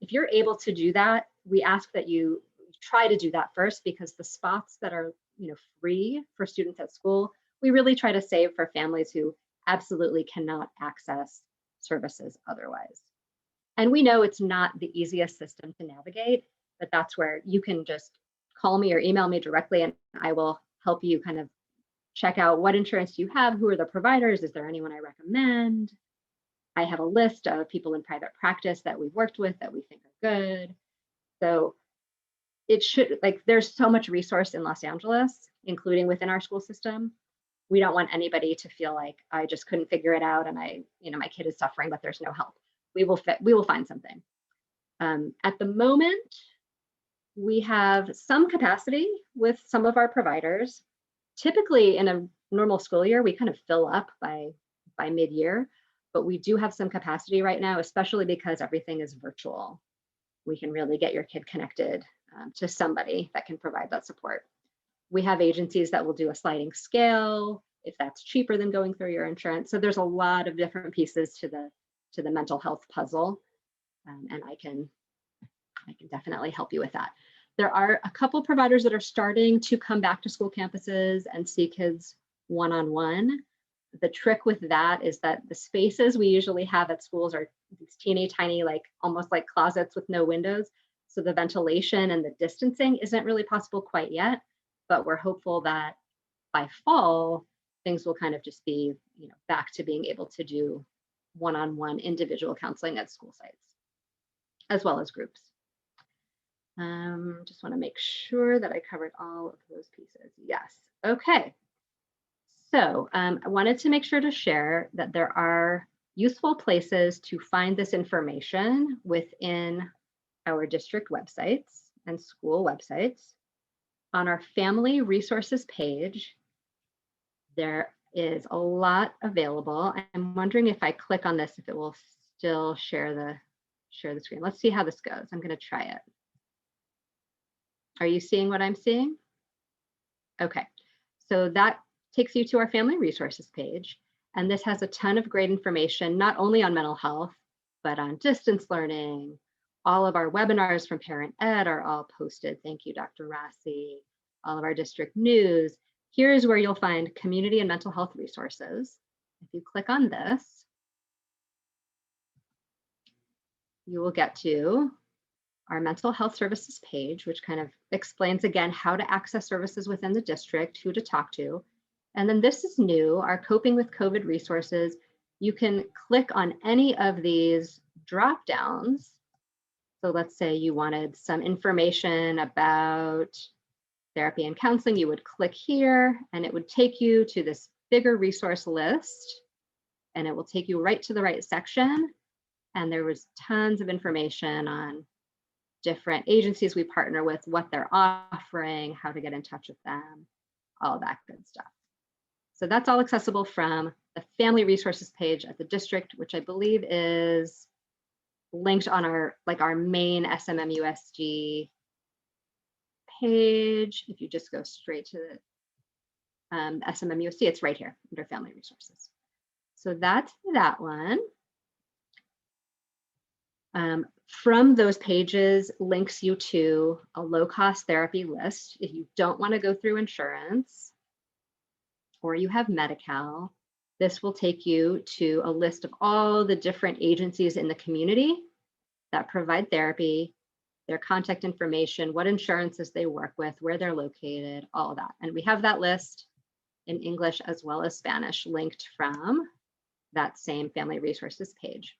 If you're able to do that, we ask that you try to do that first, because the spots that are, free for students at school, we really try to save for families who absolutely cannot access services otherwise. And we know it's not the easiest system to navigate, but that's where you can just call me or email me directly and I will help you kind of check out what insurance do you have, who are the providers, is there anyone I recommend? I have a list of people in private practice that we've worked with that we think are good. So it should, like, there's so much resource in Los Angeles, including within our school system. We don't want anybody to feel like I just couldn't figure it out and my kid is suffering, but there's no help. We will find something. At the moment, we have some capacity with some of our providers. Typically in a normal school year, we kind of fill up by mid-year, but we do have some capacity right now, especially because everything is virtual. We can really get your kid connected to somebody that can provide that support. We have agencies that will do a sliding scale if that's cheaper than going through your insurance. So there's a lot of different pieces to the mental health puzzle, and I can definitely help you with that. There are a couple providers that are starting to come back to school campuses and see kids one-on-one. The trick with that is that the spaces we usually have at schools are these teeny tiny, like almost like closets with no windows. So the ventilation and the distancing isn't really possible quite yet, but we're hopeful that by fall, things will kind of just be, back to being able to do one-on-one individual counseling at school sites, as well as groups. Just want to make sure that I covered all of those pieces. Yes. Okay. So I wanted to make sure to share that there are useful places to find this information within our district websites and school websites. On our family resources page, there is a lot available. I'm wondering if I click on this, if it will still share the screen. Let's see how this goes. I'm going to try it. Are you seeing what I'm seeing? Okay, so that takes you to our family resources page. And this has a ton of great information, not only on mental health, but on distance learning. All of our webinars from Parent Ed are all posted. Thank you, Dr. Rossi. All of our district news. Here's where you'll find community and mental health resources. If you click on this, you will get to our mental health services page, which kind of explains again how to access services within the district, who to talk to. And then this is new, our coping with COVID resources. You can click on any of these drop downs. So let's say you wanted some information about therapy and counseling, you would click here and it would take you to this bigger resource list, and it will take you right to the right section. And there was tons of information on different agencies we partner with, what they're offering, how to get in touch with them, all that good stuff. So that's all accessible from the family resources page at the district, which I believe is linked on our main SMMUSD page. If you just go straight to the SMMUSD, it's right here under family resources. So that's that one. From those pages links you to a low-cost therapy list. If you don't want to go through insurance or you have Medi-Cal, this will take you to a list of all the different agencies in the community that provide therapy, their contact information, what insurances they work with, where they're located, all of that. And we have that list in English as well as Spanish linked from that same family resources page.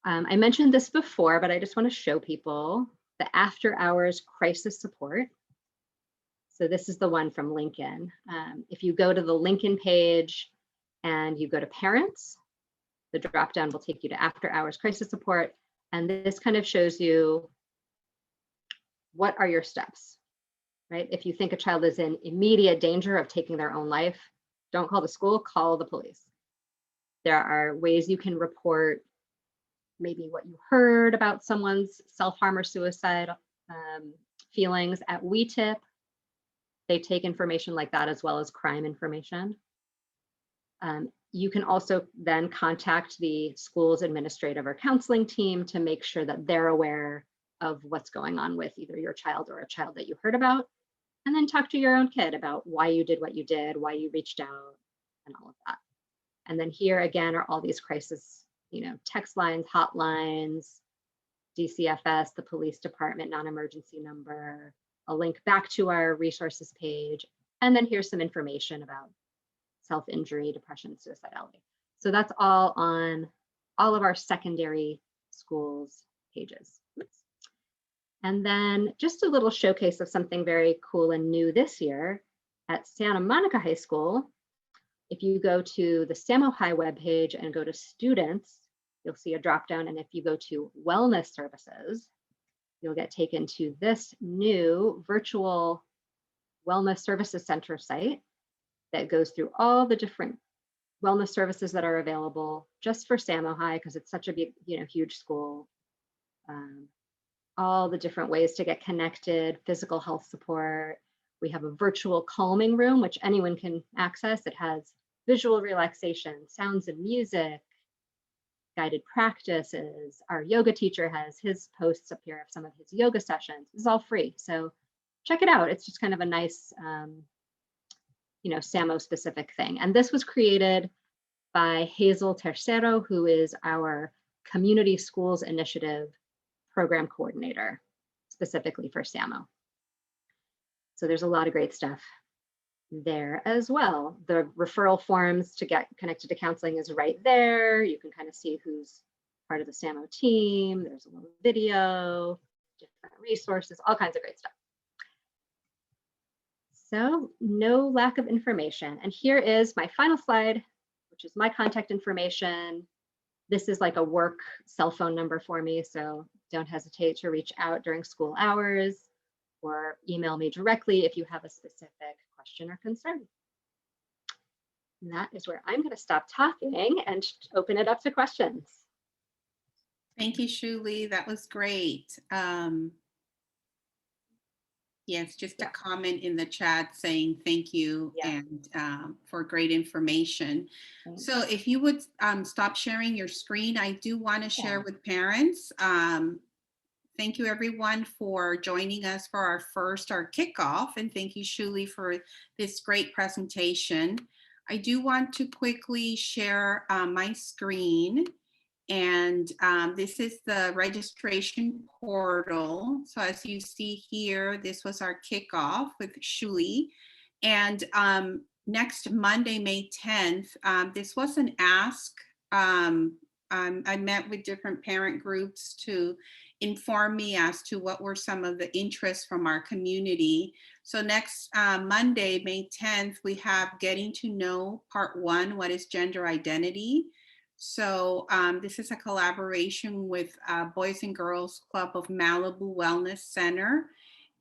I mentioned this before, but I just want to show people the after hours crisis support. So this is the one from Lincoln. If you go to the Lincoln page and you go to parents, the dropdown will take you to after hours crisis support. And this kind of shows you what are your steps, right? If you think a child is in immediate danger of taking their own life, don't call the school, call the police. There are ways you can report maybe what you heard about someone's self-harm or suicide feelings at WeTip. They take information like that as well as crime information. You can also then contact the school's administrative or counseling team to make sure that they're aware of what's going on with either your child or a child that you heard about, and then talk to your own kid about why you did what you did, why you reached out, and all of that. And then here again are all these crisis, text lines, hotlines, DCFS, the police department non-emergency number, a link back to our resources page, And then here's some information about self-injury, depression, suicidality. So that's all on all of our secondary schools pages. Oops. And then just a little showcase of something very cool and new this year at Santa Monica High School. If you go to the SAMO High webpage and go to students, you'll see a drop down. And if you go to wellness services, you'll get taken to this new virtual wellness services center site that goes through all the different wellness services that are available just for SAMO High, because it's such a big, huge school. All the different ways to get connected, physical health support. We have a virtual calming room, which anyone can access. It has visual relaxation, sounds and music, guided practices. Our yoga teacher has his posts up here of some of his yoga sessions. This is all free, so check it out. It's just kind of a nice, SAMO specific thing. And this was created by Hazel Tercero, who is our Community Schools Initiative Program Coordinator, specifically for SAMO. So there's a lot of great stuff there as well. The referral forms to get connected to counseling is right there. You can kind of see who's part of the SAMO team. There's a little video, different resources, all kinds of great stuff. So no lack of information. And here is my final slide, which is my contact information. This is like a work cell phone number for me, so don't hesitate to reach out during school hours or email me directly if you have a specific question or concern. And that is where I'm going to stop talking and open it up to questions. Thank you, Shuli. That was great. Yes, just a comment in the chat saying thank you and for great information. Thanks. So if you would stop sharing your screen, I do want to share with parents. Thank you everyone for joining us for our kickoff, and thank you, Shuli, for this great presentation. I do want to quickly share my screen. And this is the registration portal. So as you see here, this was our kickoff with Shuli. And next Monday, May 10th, this was an ask. I met with different parent groups to inform me as to what were some of the interests from our community. So next Monday, May 10th, we have Getting to Know Part 1, What is Gender Identity? So this is a collaboration with Boys and Girls Club of Malibu Wellness Center.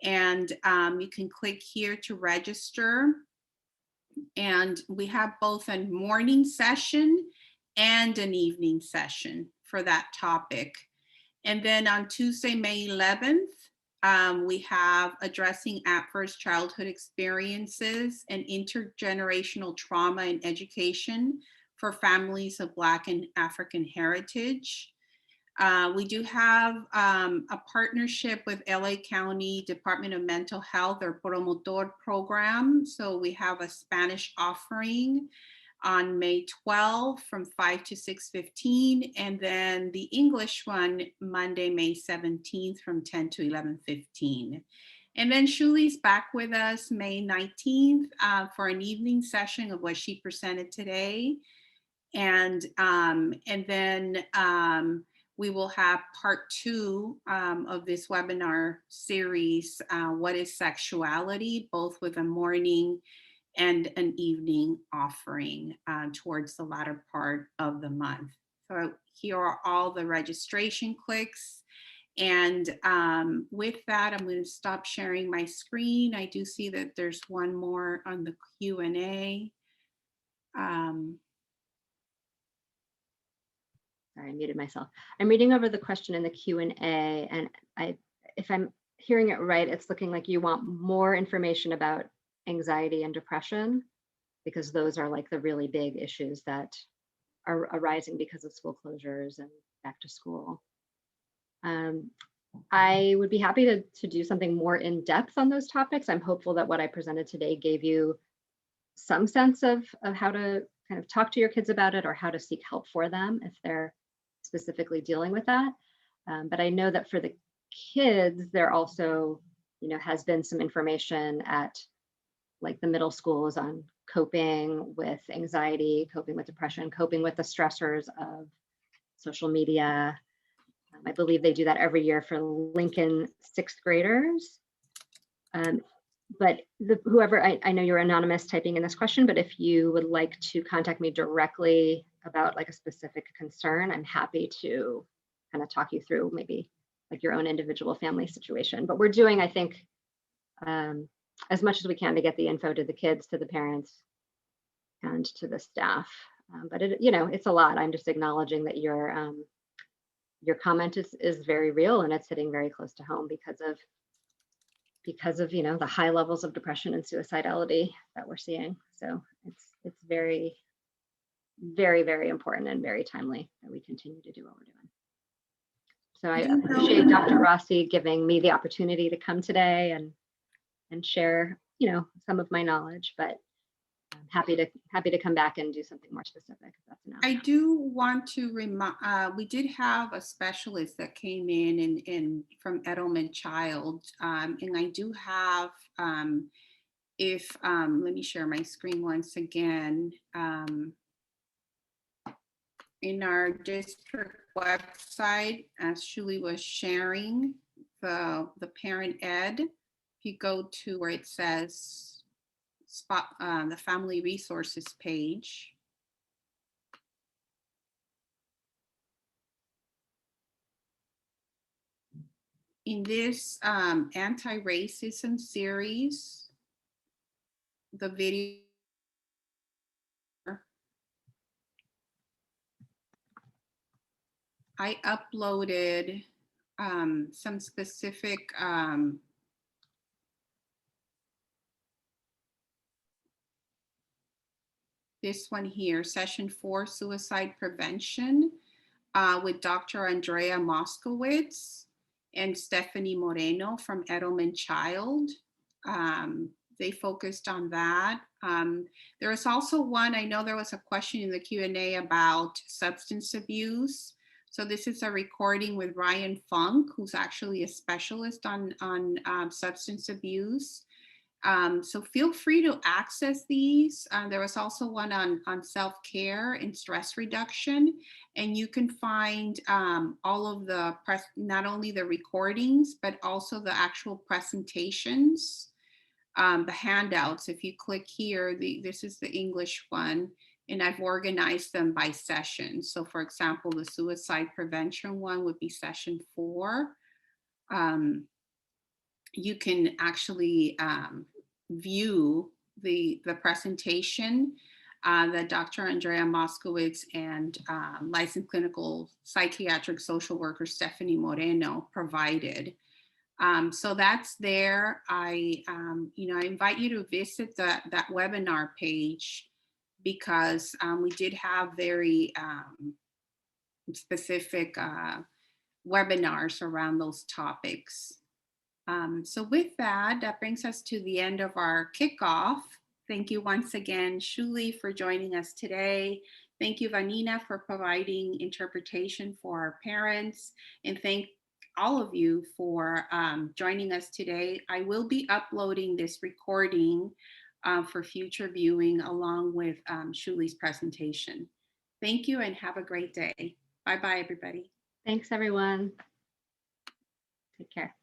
And you can click here to register. And we have both a morning session and an evening session for that topic. And then on Tuesday, May 11th, we have Addressing Adverse Childhood Experiences and Intergenerational Trauma in Education for Families of Black and African Heritage. We do have a partnership with LA County Department of Mental Health, or Promotor program. So we have a Spanish offering on May 12 from 5 to 6:15, and then the English one Monday, May 17th from 10 to 11:15. And then Shuli's back with us May 19th for an evening session of what she presented today. And then we will have part 2 of this webinar series, What is Sexuality, both with a morning and an evening offering towards the latter part of the month. So here are all the registration clicks. And with that, I'm going to stop sharing my screen. I do see that there's one more on the Q&A. Sorry, I muted myself. I'm reading over the question in the Q&A, and if I'm hearing it right, it's looking like you want more information about anxiety and depression, because those are like the really big issues that are arising because of school closures and back to school. I would be happy to do something more in depth on those topics. I'm hopeful that what I presented today gave you some sense of how to kind of talk to your kids about it, or how to seek help for them if they're specifically dealing with that. But I know that for the kids, there also, has been some information at like the middle schools on coping with anxiety, coping with depression, coping with the stressors of social media. I believe they do that every year for Lincoln 6th graders. But whoever, I know you're anonymous typing in this question, but if you would like to contact me directly about like a specific concern, I'm happy to kind of talk you through maybe like your own individual family situation. But we're doing, I think, as much as we can to get the info to the kids, to the parents, and to the staff. But it, you know, it's a lot. I'm just acknowledging that your comment is very real, and it's hitting very close to home because of you know, the high levels of depression and suicidality that we're seeing. So it's very, very, very important and very timely that we continue to do what we're doing. So I appreciate Dr. Rossi giving me the opportunity to come today and share, you know, some of my knowledge, but I'm happy to come back and do something more specific if that's enough. I do want to remind, we did have a specialist that came in from Edelman Child, and I do have, let me share my screen once again. In our district website, as Shuli was sharing, the parent ed, if you go to where it says the family resources page, in this anti-racism series, the video I uploaded some specific this one here, session 4, suicide prevention, with Dr. Andrea Moskowitz and Stephanie Moreno from Edelman Child. They focused on that. There was also one, I know there was a question in the Q&A about substance abuse. So this is a recording with Ryan Funk, who's actually a specialist on substance abuse. So feel free to access these. There was also one on self-care and stress reduction. And you can find all of the, not only the recordings, but also the actual presentations, the handouts. If you click here, this is the English one, and I've organized them by session. So for example, the suicide prevention one would be session 4. You can actually view the presentation that Dr. Andrea Moskowitz and licensed clinical psychiatric social worker Stephanie Moreno provided. So that's there. I invite you to visit that webinar page, because we did have very specific webinars around those topics. So with that, that brings us to the end of our kickoff. Thank you once again, Shuli, for joining us today. Thank you, Vanina, for providing interpretation for our parents. And thank all of you for joining us today. I will be uploading this recording for future viewing along with Shuli's presentation. Thank you and have a great day. Bye-bye, everybody. Thanks, everyone. Take care.